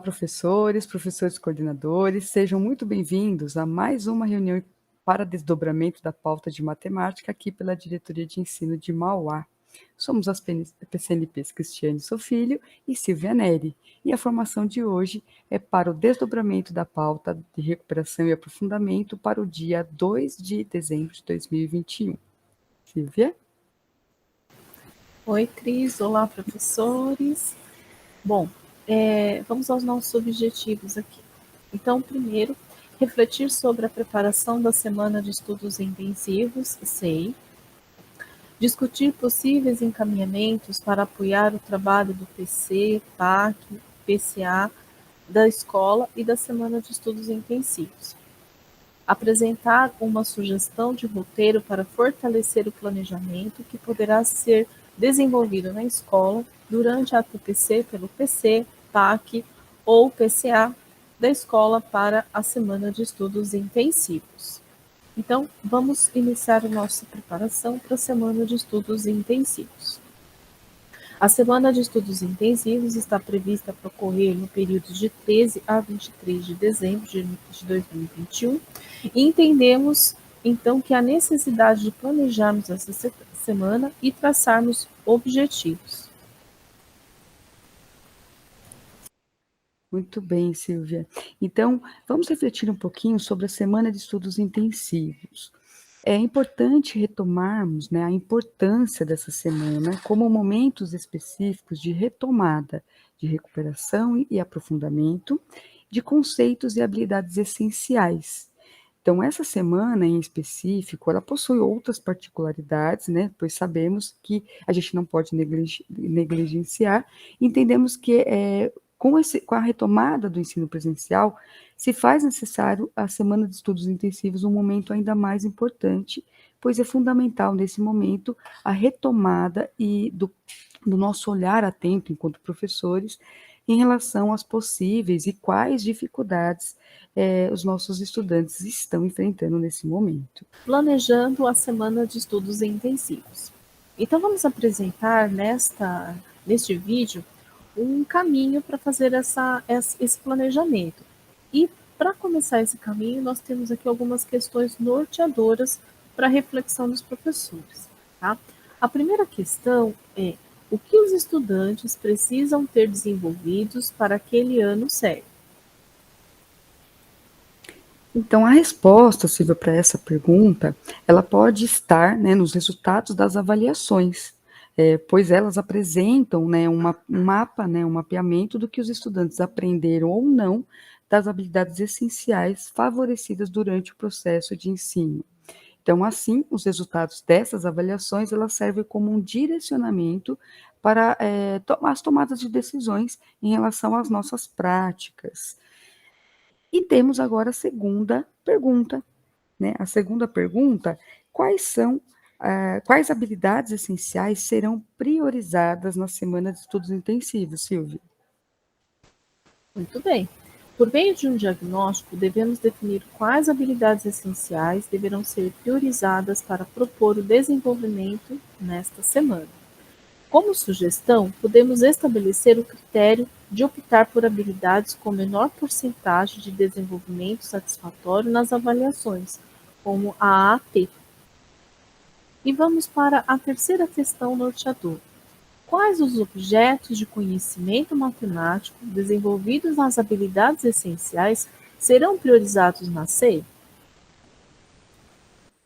professores, professores coordenadores, sejam muito bem-vindos a mais uma reunião para desdobramento da pauta de matemática aqui pela Diretoria de Ensino de Mauá. Somos as PCNPs Cristiane Sofilho e Silvia Neri, e a formação de hoje é para o desdobramento da pauta de recuperação e aprofundamento para o dia 2 de dezembro de 2021. Silvia? Oi, Cris. Olá, professores. Bom, vamos aos nossos objetivos aqui. Então, primeiro, refletir sobre a preparação da semana de estudos intensivos, SEI, discutir possíveis encaminhamentos para apoiar o trabalho do PC, PAC, PCA, da escola e da semana de estudos intensivos. Apresentar uma sugestão de roteiro para fortalecer o planejamento que poderá ser desenvolvido na escola durante a TPC pelo PC, PAC ou PCA da escola para a semana de estudos intensivos. Então, vamos iniciar a nossa preparação para a semana de estudos intensivos. A semana de estudos intensivos está prevista para ocorrer no período de 13 a 23 de dezembro de 2021 e entendemos, então, que há necessidade de planejarmos essa semana e traçarmos objetivos. Muito bem, Silvia. Então, vamos refletir um pouquinho sobre a semana de estudos intensivos. É importante retomarmos, né, a importância dessa semana como momentos específicos de retomada, de recuperação e aprofundamento de conceitos e habilidades essenciais. Então, essa semana em específico, ela possui outras particularidades, né, pois sabemos que a gente não pode negligenciar, entendemos que com a retomada do ensino presencial, se faz necessário a semana de estudos intensivos um momento ainda mais importante, pois é fundamental nesse momento a retomada do nosso olhar atento enquanto professores em relação às possíveis e quais dificuldades os nossos estudantes estão enfrentando nesse momento. Planejando a semana de estudos intensivos. Então, vamos apresentar neste vídeo um caminho para fazer esse planejamento. E para começar esse caminho, nós temos aqui algumas questões norteadoras para a reflexão dos professores. Tá? A primeira questão é: o que os estudantes precisam ter desenvolvidos para aquele ano sério? Então, a resposta, Silvia, para essa pergunta, ela pode estar, né, nos resultados das avaliações, pois elas apresentam, né, um mapa, né, um mapeamento do que os estudantes aprenderam ou não das habilidades essenciais favorecidas durante o processo de ensino. Então, assim, os resultados dessas avaliações, elas servem como um direcionamento para as tomadas de decisões em relação às nossas práticas. E temos agora a segunda pergunta, né? A segunda pergunta: quais habilidades essenciais serão priorizadas na semana de estudos intensivos, Silvia? Muito bem. Por meio de um diagnóstico, devemos definir quais habilidades essenciais deverão ser priorizadas para propor o desenvolvimento nesta semana. Como sugestão, podemos estabelecer o critério de optar por habilidades com menor porcentagem de desenvolvimento satisfatório nas avaliações, como a AAP. E vamos para a terceira questão norteadora. Quais os objetos de conhecimento matemático desenvolvidos nas habilidades essenciais serão priorizados na SEI?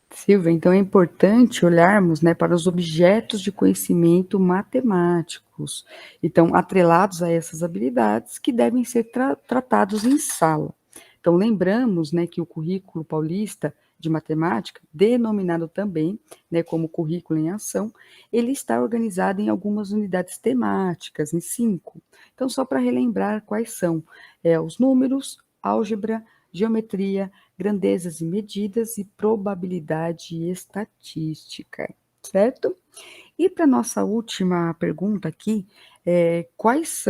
Silvia, então é importante olharmos, né, para os objetos de conhecimento matemáticos, então atrelados a essas habilidades que devem ser tratados em sala. Então lembramos, né, que o currículo paulista de matemática, denominado também, né, como currículo em ação, ele está organizado em algumas unidades temáticas, em 5. Então só para relembrar quais são os números, álgebra, geometria, grandezas e medidas e probabilidade estatística, certo? E para nossa última pergunta aqui, quais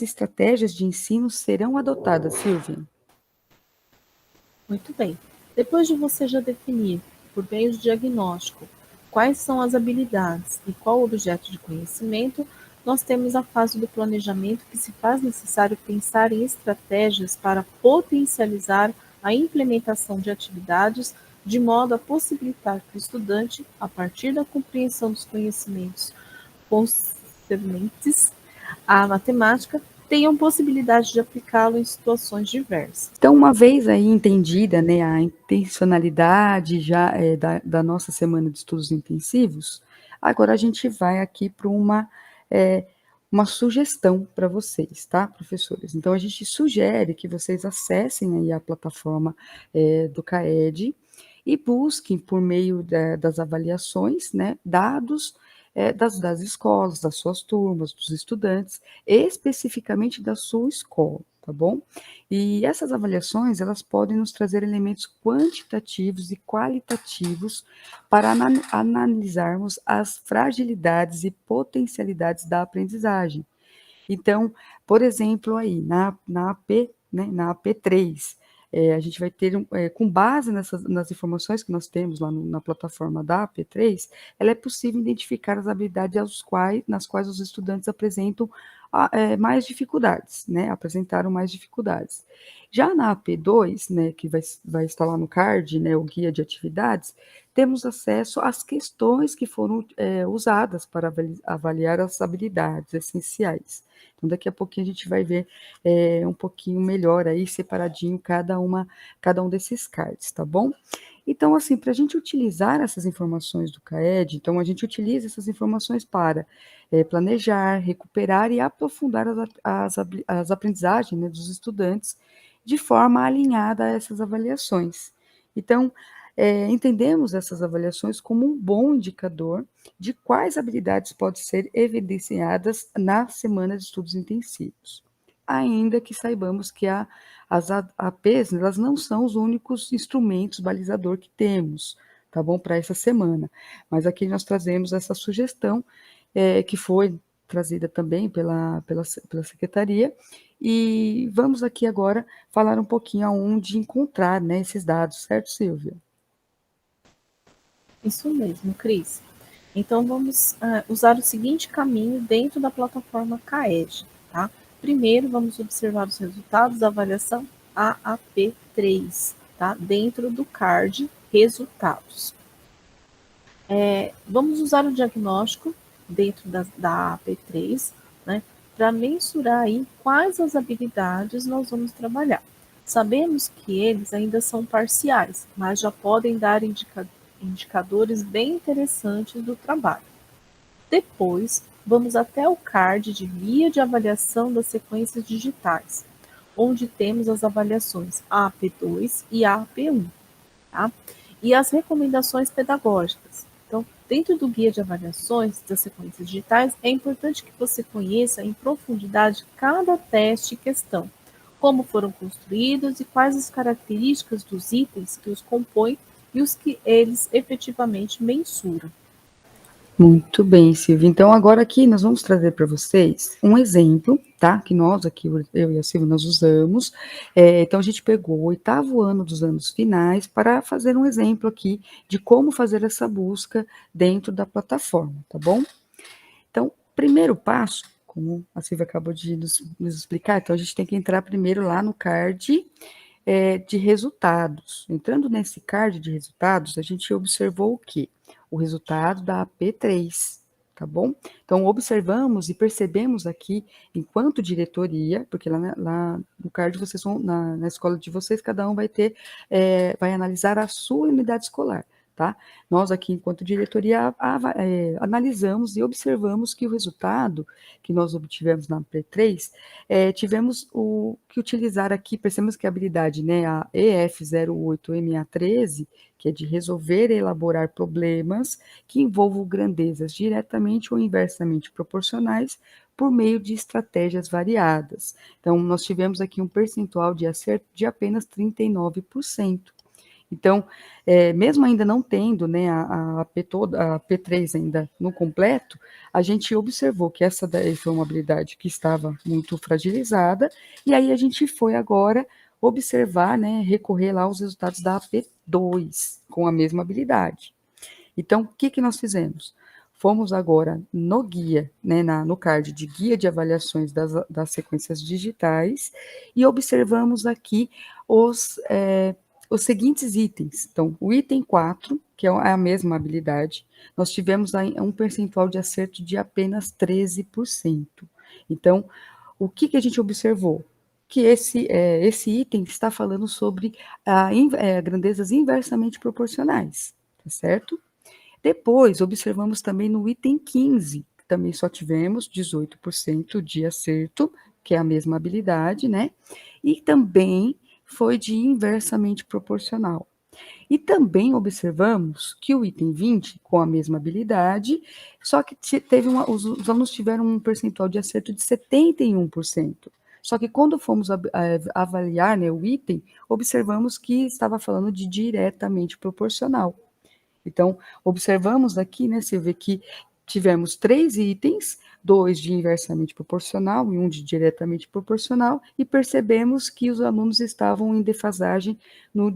estratégias de ensino serão adotadas, Silvia? Muito bem. Depois de você já definir, por meio de diagnóstico, quais são as habilidades e qual o objeto de conhecimento, nós temos a fase do planejamento, que se faz necessário pensar em estratégias para potencializar a implementação de atividades de modo a possibilitar que o estudante, a partir da compreensão dos conhecimentos concernentes à matemática, tenham possibilidade de aplicá-lo em situações diversas. Então, uma vez aí entendida, né, a intencionalidade já da nossa semana de estudos intensivos, agora a gente vai aqui para uma sugestão para vocês, tá, professores? Então, a gente sugere que vocês acessem aí a plataforma do CAED e busquem por meio das avaliações, né, dados das escolas, das suas turmas, dos estudantes, especificamente da sua escola, tá bom? E essas avaliações, elas podem nos trazer elementos quantitativos e qualitativos para analisarmos as fragilidades e potencialidades da aprendizagem. Então, por exemplo, aí, na AP, né, na AP3, a gente vai ter, com base nas informações que nós temos lá na plataforma da AP3, ela é possível identificar as habilidades nas quais os estudantes apresentam mais dificuldades, né, apresentaram mais dificuldades. Já na AP2, né, que vai estar lá no card, né, o guia de atividades, temos acesso às questões que foram usadas para avaliar as habilidades essenciais. Então, daqui a pouquinho a gente vai ver um pouquinho melhor aí, separadinho, cada um desses cards, tá bom? Então, assim, para a gente utilizar essas informações do CAED, então a gente utiliza essas informações para planejar, recuperar e aprofundar as aprendizagens, né, dos estudantes de forma alinhada a essas avaliações. Então, entendemos essas avaliações como um bom indicador de quais habilidades podem ser evidenciadas na semana de estudos intensivos. Ainda que saibamos que as APs, elas não são os únicos instrumentos balizador que temos, tá bom, para essa semana. Mas aqui nós trazemos essa sugestão, que foi trazida também pela secretaria, e vamos aqui agora falar um pouquinho aonde encontrar, né, esses dados, certo, Silvia? Isso mesmo, Cris. Então, vamos usar o seguinte caminho dentro da plataforma CAED, tá? Primeiro, vamos observar os resultados da avaliação AAP3, tá? Dentro do card Resultados. Vamos usar o diagnóstico dentro da AAP3, né? Para mensurar aí quais as habilidades nós vamos trabalhar. Sabemos que eles ainda são parciais, mas já podem dar indicadores bem interessantes do trabalho. Depois, vamos até o card de guia de avaliação das sequências digitais, onde temos as avaliações AP2 e AP1, tá? E as recomendações pedagógicas. Então, dentro do guia de avaliações das sequências digitais, é importante que você conheça em profundidade cada teste e questão, como foram construídos e quais as características dos itens que os compõem e os que eles efetivamente mensuram. Muito bem, Silvia. Então, agora aqui nós vamos trazer para vocês um exemplo, tá? Que nós aqui, eu e a Silvia, nós usamos. Então, a gente pegou o 8º ano dos anos finais para fazer um exemplo aqui de como fazer essa busca dentro da plataforma, tá bom? Então, primeiro passo, como a Silvia acabou de nos explicar, então a gente tem que entrar primeiro lá no card de resultados. Entrando nesse card de resultados, a gente observou o quê? O resultado da AP3, tá bom? Então, observamos e percebemos aqui, enquanto diretoria, porque lá no card vocês vão, na escola de vocês, cada um vai ter, vai analisar a sua unidade escolar. Tá? Nós aqui, enquanto diretoria, analisamos e observamos que o resultado que nós obtivemos na P3, tivemos o que utilizar aqui, percebemos que a habilidade, né, a EF08MA13, que é de resolver e elaborar problemas que envolvam grandezas diretamente ou inversamente proporcionais por meio de estratégias variadas. Então, nós tivemos aqui um percentual de acerto de apenas 39%. Então, mesmo ainda não tendo, né, a P3 ainda no completo, a gente observou que essa daí foi uma habilidade que estava muito fragilizada, e aí a gente foi agora observar, né, recorrer lá aos resultados da AP2, com a mesma habilidade. Então, o que nós fizemos? fomos agora no guia, né, no card de guia de avaliações das sequências digitais e observamos aqui os seguintes itens. Então, o item 4, que é a mesma habilidade, nós tivemos aí um percentual de acerto de apenas 13%. Então, o que a gente observou? Que esse item está falando sobre grandezas inversamente proporcionais, tá certo? Depois, observamos também no item 15, que também só tivemos 18% de acerto, que é a mesma habilidade, né? E também foi de inversamente proporcional. E também observamos que o item 20, com a mesma habilidade, só que os alunos tiveram um percentual de acerto de 71%. Só que quando fomos avaliar, né, o item, observamos que estava falando de diretamente proporcional. Então, observamos aqui, né, você vê que tivemos 3 itens, 2 de inversamente proporcional e 1 de diretamente proporcional, e percebemos que os alunos estavam em defasagem no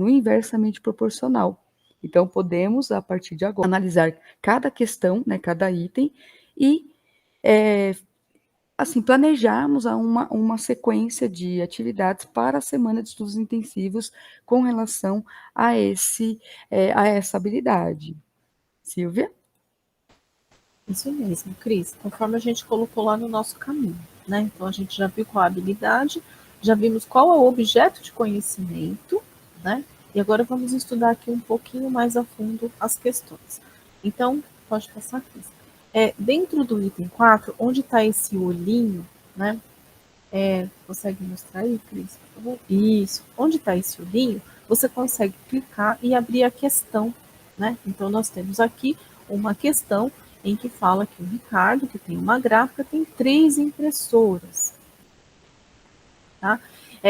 inversamente proporcional. Então, podemos, a partir de agora, analisar cada questão, né, cada item, e assim, planejarmos uma sequência de atividades para a semana de estudos intensivos com relação a essa habilidade. Silvia? Isso mesmo, Cris. Conforme a gente colocou lá no nosso caminho, né? Então a gente já viu qual a habilidade, já vimos qual é o objeto de conhecimento, né? E agora vamos estudar aqui um pouquinho mais a fundo as questões. Então, pode passar, Cris. Dentro do item 4, onde está esse olhinho, né? Consegue mostrar aí, Cris, por favor? Isso. Onde está esse olhinho, você consegue clicar e abrir a questão, né? Então, nós temos aqui uma questão em que fala que o Ricardo, que tem uma gráfica, tem 3 impressoras, tá?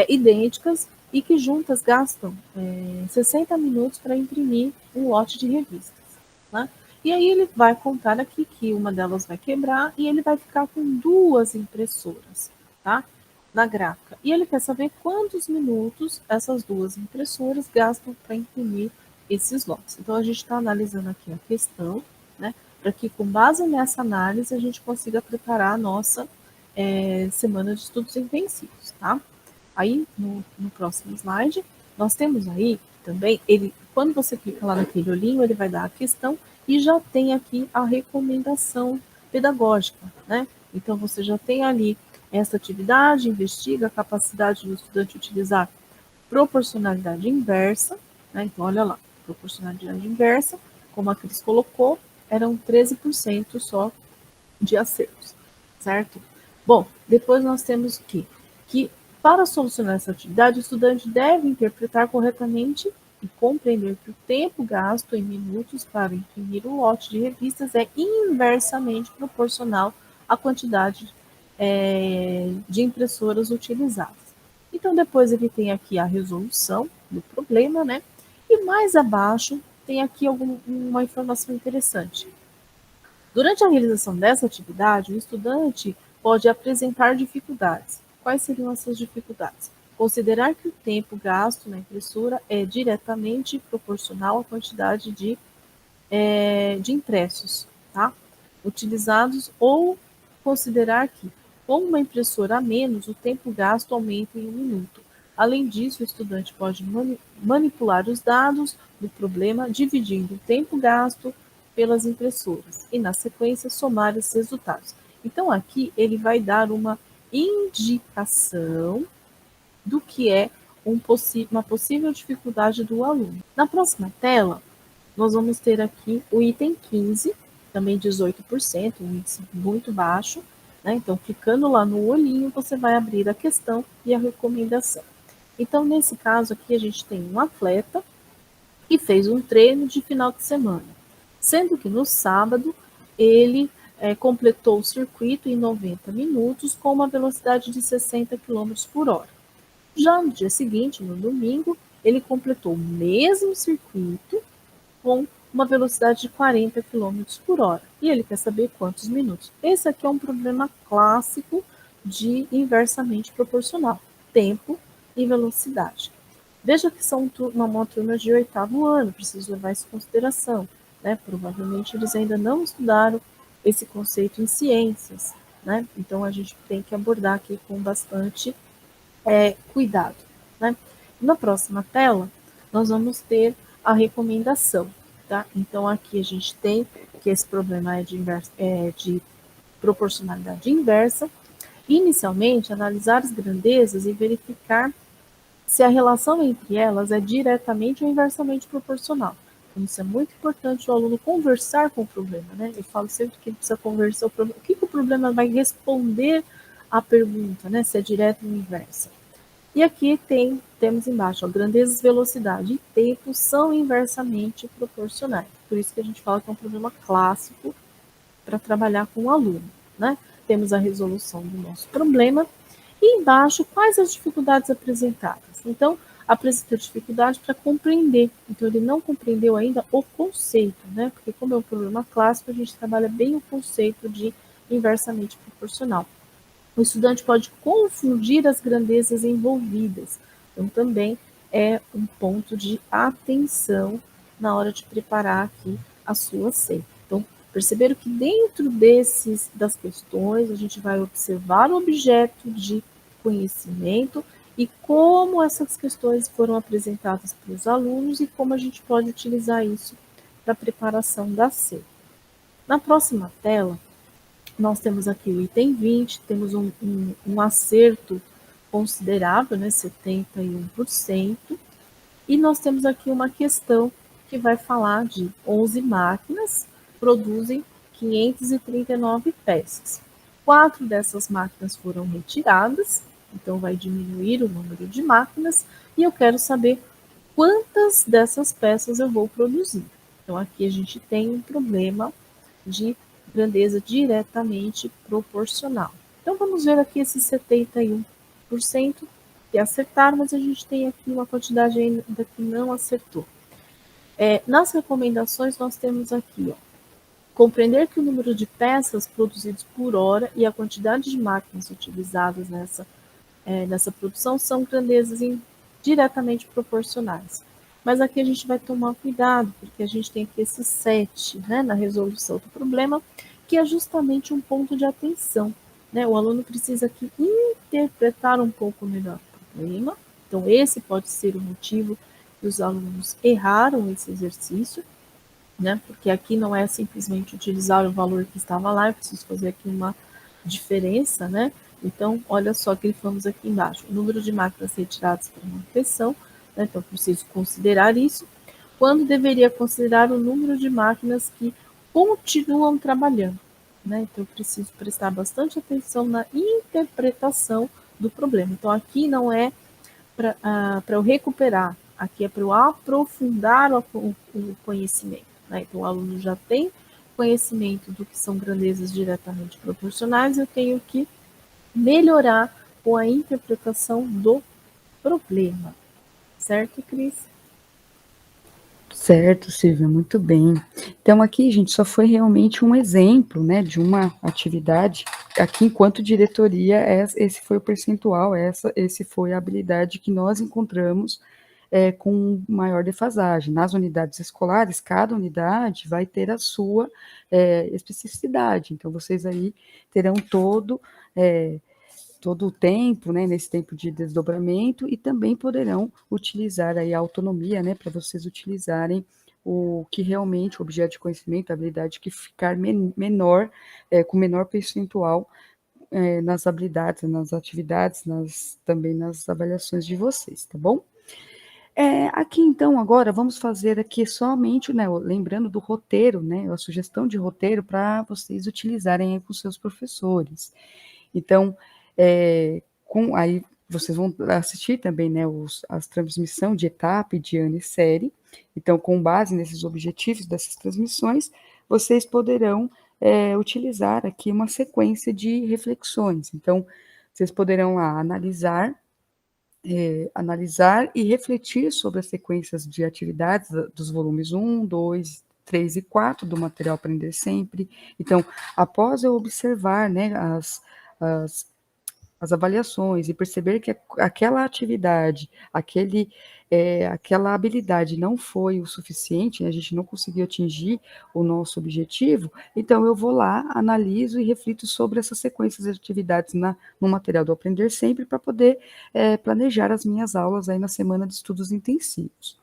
Idênticas e que juntas gastam 60 minutos para imprimir um lote de revistas, né? E aí ele vai contar aqui que uma delas vai quebrar e ele vai ficar com 2 impressoras, tá? Na gráfica. E ele quer saber quantos minutos essas 2 impressoras gastam para imprimir esses lotes. Então a gente está analisando aqui a questão, né? Para que com base nessa análise a gente consiga preparar a nossa semana de estudos intensivos, tá? Aí no próximo slide nós temos aí também quando você clica lá naquele olhinho, ele vai dar a questão e já tem aqui a recomendação pedagógica, né? Então você já tem ali essa atividade, investiga a capacidade do estudante utilizar proporcionalidade inversa, né? Então olha lá, proporcionalidade inversa, como a Cris colocou, eram 13% só de acertos, certo? Bom, depois nós temos que para solucionar essa atividade, o estudante deve interpretar corretamente e compreender que o tempo gasto em minutos para imprimir um lote de revistas é inversamente proporcional à quantidade de impressoras utilizadas. Então, depois ele tem aqui a resolução do problema, né? E mais abaixo tem aqui uma informação interessante. Durante a realização dessa atividade, o estudante pode apresentar dificuldades. Quais seriam essas dificuldades? Considerar que o tempo gasto na impressora é diretamente proporcional à quantidade de impressos, tá? Utilizados, ou considerar que, com uma impressora a menos, o tempo gasto aumenta em 1 minuto. Além disso, o estudante pode manipular os dados do problema, dividindo o tempo gasto pelas impressoras e, na sequência, somar os resultados. Então, aqui ele vai dar uma indicação do que é uma possível dificuldade do aluno. Na próxima tela, nós vamos ter aqui o item 15, também 18%, um índice muito baixo, né? Então, clicando lá no olhinho, você vai abrir a questão e a recomendação. Então, nesse caso aqui, a gente tem um atleta que fez um treino de final de semana, sendo que no sábado ele completou o circuito em 90 minutos com uma velocidade de 60 km por hora. Já no dia seguinte, no domingo, ele completou o mesmo circuito com uma velocidade de 40 km por hora. E ele quer saber quantos minutos. Esse aqui é um problema clássico de inversamente proporcional, tempo e velocidade. Veja que são uma turma de 8º ano, preciso levar isso em consideração. né? Provavelmente eles ainda não estudaram esse conceito em ciências, né? Então a gente tem que abordar aqui com bastante cuidado, né? Na próxima tela, nós vamos ter a recomendação, tá? Então aqui a gente tem que esse problema é de proporcionalidade inversa. Inicialmente, analisar as grandezas e verificar se a relação entre elas é diretamente ou inversamente proporcional. Então, isso é muito importante o aluno conversar com o problema, né? Eu falo sempre que ele precisa conversar o problema. O que o problema vai responder à pergunta, né? Se é direta ou inversa. E aqui temos embaixo, ó, grandezas, velocidade e tempo são inversamente proporcionais. Por isso que a gente fala que é um problema clássico para trabalhar com o aluno, né? Temos a resolução do nosso problema e embaixo quais as dificuldades apresentadas. Então, apresenta dificuldade para compreender. Então, ele não compreendeu ainda o conceito, né? Porque como é um problema clássico, a gente trabalha bem o conceito de inversamente proporcional. O estudante pode confundir as grandezas envolvidas. Então, também é um ponto de atenção na hora de preparar aqui a sua C. Então, perceberam que dentro das questões, a gente vai observar o objeto de conhecimento e como essas questões foram apresentadas para os alunos e como a gente pode utilizar isso para a preparação da C. Na próxima tela, nós temos aqui o item 20, temos um acerto considerável, né, 71%, e nós temos aqui uma questão que vai falar de 11 máquinas produzem 539 peças. 4 dessas máquinas foram retiradas, então vai diminuir o número de máquinas, e eu quero saber quantas dessas peças eu vou produzir. Então aqui a gente tem um problema de grandeza diretamente proporcional. Então vamos ver aqui esses 71% que acertaram, mas a gente tem aqui uma quantidade ainda que não acertou. Nas recomendações nós temos aqui, ó, compreender que o número de peças produzidas por hora e a quantidade de máquinas utilizadas nessa produção são grandezas diretamente proporcionais. Mas aqui a gente vai tomar cuidado, porque a gente tem aqui esse 7, né, na resolução do problema, que é justamente um ponto de atenção, né? O aluno precisa aqui interpretar um pouco melhor o problema. Então, esse pode ser o motivo que os alunos erraram esse exercício, né? Porque aqui não é simplesmente utilizar o valor que estava lá, eu preciso fazer aqui uma diferença, né? Então, olha só que grifamos aqui embaixo. O número de máquinas retiradas para manutenção, né? Então, preciso considerar isso. Quando deveria considerar o número de máquinas que continuam trabalhando, né? Então, eu preciso prestar bastante atenção na interpretação do problema. Então, aqui não é para eu recuperar, aqui é para eu aprofundar o conhecimento, né? Então, o aluno já tem conhecimento do que são grandezas diretamente proporcionais, eu tenho que melhorar com a interpretação do problema. Certo, Cris? Certo, Silvia, muito bem. Então, aqui, gente, só foi realmente um exemplo, né, de uma atividade. Aqui, enquanto diretoria, esse foi o percentual, esse foi a habilidade que nós encontramos com maior defasagem. Nas unidades escolares, cada unidade vai ter a sua especificidade. Então, vocês aí terão todo o tempo, né, nesse tempo de desdobramento, e também poderão utilizar aí a autonomia, né, para vocês utilizarem o que realmente, o objeto de conhecimento, a habilidade que ficar menor, com menor percentual nas habilidades, nas atividades, também nas avaliações de vocês, tá bom? Aqui então agora vamos fazer aqui somente, né, lembrando do roteiro, né, a sugestão de roteiro para vocês utilizarem aí com seus professores. Então, aí vocês vão assistir também, né, as transmissão de etapa, de ano e série. Então, com base nesses objetivos dessas transmissões, vocês poderão utilizar aqui uma sequência de reflexões. Então, vocês poderão lá analisar e refletir sobre as sequências de atividades dos volumes 1, 2, 3 e 4 do material Aprender Sempre. Então, após eu observar, né, as as avaliações e perceber que aquela atividade, aquela habilidade não foi o suficiente, né, a gente não conseguiu atingir o nosso objetivo, então eu vou lá, analiso e reflito sobre essas sequências de atividades no material do Aprender Sempre para poder planejar as minhas aulas aí na semana de estudos intensivos.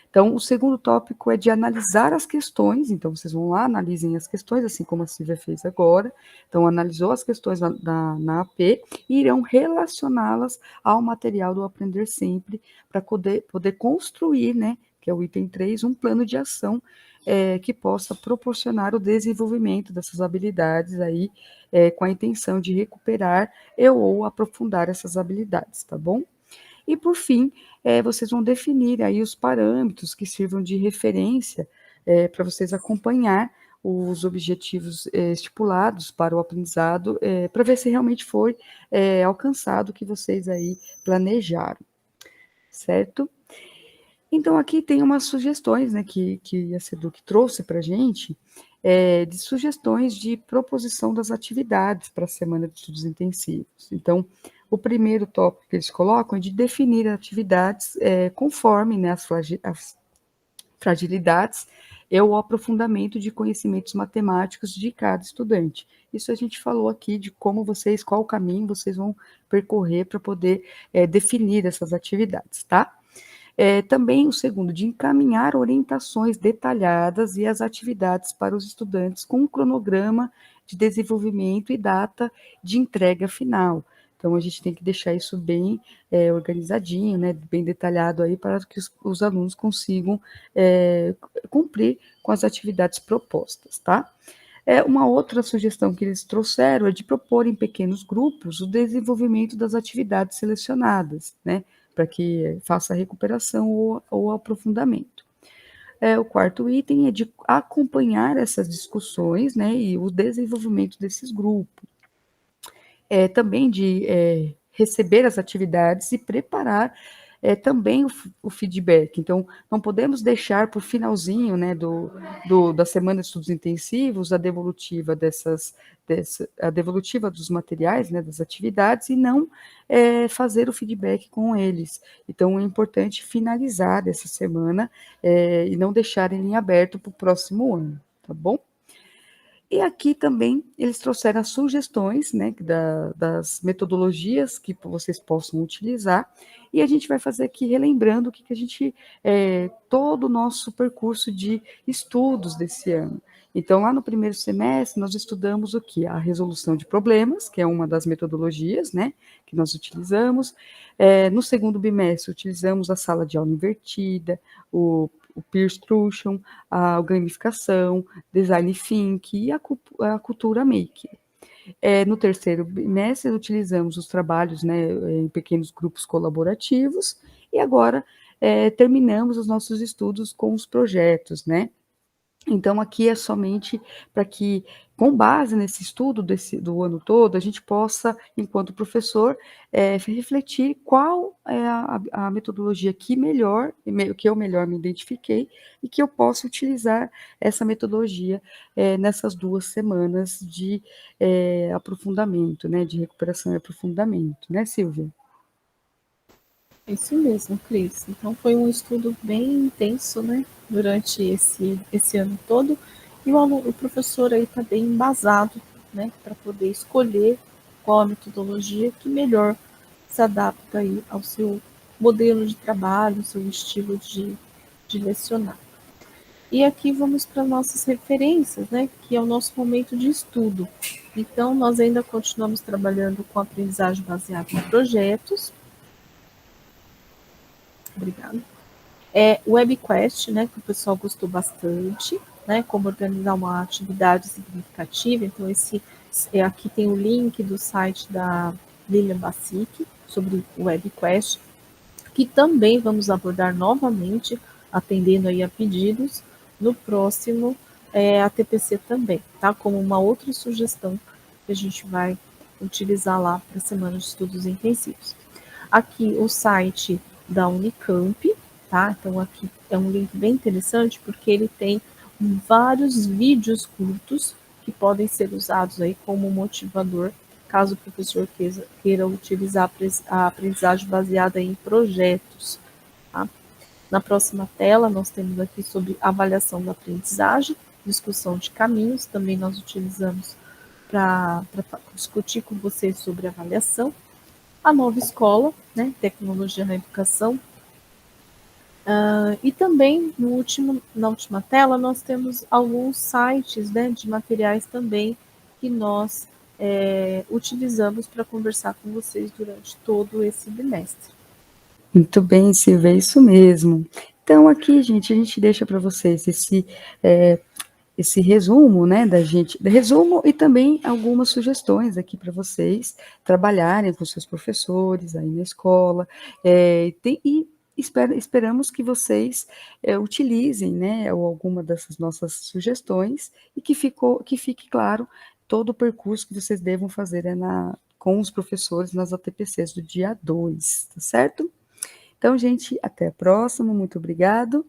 Então, o segundo tópico é de analisar as questões, então vocês vão lá, analisem as questões, assim como a Silvia fez agora. Então, analisou as questões na AP e irão relacioná-las ao material do Aprender Sempre, para poder construir, né, que é o item 3, um plano de ação que possa proporcionar o desenvolvimento dessas habilidades aí, com a intenção de recuperar ou aprofundar essas habilidades, tá bom? E por fim, vocês vão definir aí os parâmetros que sirvam de referência para vocês acompanhar os objetivos estipulados para o aprendizado, para ver se realmente foi alcançado o que vocês aí planejaram, certo? Então, aqui tem umas sugestões, né, que a Seduc trouxe para a gente, de sugestões de proposição das atividades para a semana de estudos intensivos. Então, o primeiro tópico que eles colocam é de definir atividades conforme, né, as fragilidades e o aprofundamento de conhecimentos matemáticos de cada estudante. Isso a gente falou aqui de qual o caminho vocês vão percorrer para poder definir essas atividades, tá? Também o segundo, de encaminhar orientações detalhadas e as atividades para os estudantes com um cronograma de desenvolvimento e data de entrega final. Então, a gente tem que deixar isso bem organizadinho, né, bem detalhado aí, para que os alunos consigam cumprir com as atividades propostas, tá? Uma outra sugestão que eles trouxeram é de propor em pequenos grupos o desenvolvimento das atividades selecionadas, né, para que faça a recuperação ou aprofundamento. O quarto item é de acompanhar essas discussões, né, e o desenvolvimento desses grupos. Também de receber as atividades e preparar também o feedback. Então, não podemos deixar para o finalzinho, né, da semana de estudos intensivos a devolutiva a devolutiva dos materiais, né, das atividades, e não fazer o feedback com eles. Então, é importante finalizar essa semana e não deixar ele em aberto para o próximo ano, tá bom? E aqui também eles trouxeram as sugestões, né, das metodologias que vocês possam utilizar, e a gente vai fazer aqui relembrando o que a gente, todo o nosso percurso de estudos desse ano. Então, lá no primeiro semestre, nós estudamos o quê? A resolução de problemas, que é uma das metodologias, né, que nós utilizamos. No segundo bimestre, utilizamos a sala de aula invertida, o peer instruction, a gamificação, design thinking e a cultura maker. No terceiro bimestre, utilizamos os trabalhos, né, em pequenos grupos colaborativos, e agora terminamos os nossos estudos com os projetos, né? Então, aqui é somente para que, com base nesse estudo do ano todo, a gente possa, enquanto professor, refletir qual é a metodologia que eu melhor me identifiquei e que eu posso utilizar essa metodologia nessas 2 semanas de aprofundamento, né, de recuperação e aprofundamento, né, Silvia? Isso mesmo, Cris. Então foi um estudo bem intenso, né, durante esse ano todo, e o professor aí está bem embasado, né, para poder escolher qual a metodologia que melhor se adapta aí ao seu modelo de trabalho, ao seu estilo de lecionar. E aqui vamos para nossas referências, né, que é o nosso momento de estudo. Então, nós ainda continuamos trabalhando com aprendizagem baseada em projetos. Obrigada. O WebQuest, né, que o pessoal gostou bastante, né, como organizar uma atividade significativa. Então, aqui tem o link do site da Lilian Bassic sobre o WebQuest, que também vamos abordar novamente, atendendo aí a pedidos, no próximo ATPC também, tá? Como uma outra sugestão que a gente vai utilizar lá para a semana de estudos intensivos. Aqui o site da Unicamp, tá? Então aqui é um link bem interessante porque ele tem vários vídeos curtos que podem ser usados aí como motivador caso o professor queira utilizar a aprendizagem baseada em projetos. Tá? Na próxima tela, nós temos aqui sobre avaliação da aprendizagem, discussão de caminhos, também nós utilizamos para discutir com vocês sobre avaliação. A nova escola, né, tecnologia na educação. E também, na última tela, nós temos alguns sites, né, de materiais também que nós utilizamos para conversar com vocês durante todo esse bimestre. Muito bem, Silvia, é isso mesmo. Então, aqui, gente, a gente deixa para vocês esse resumo, né, resumo e também algumas sugestões aqui para vocês trabalharem com seus professores aí na escola, e esperamos que vocês utilizem, né, alguma dessas nossas sugestões e que fique claro todo o percurso que vocês devam fazer com os professores nas ATPCs do dia 2, tá certo? Então, gente, até a próxima, muito obrigado.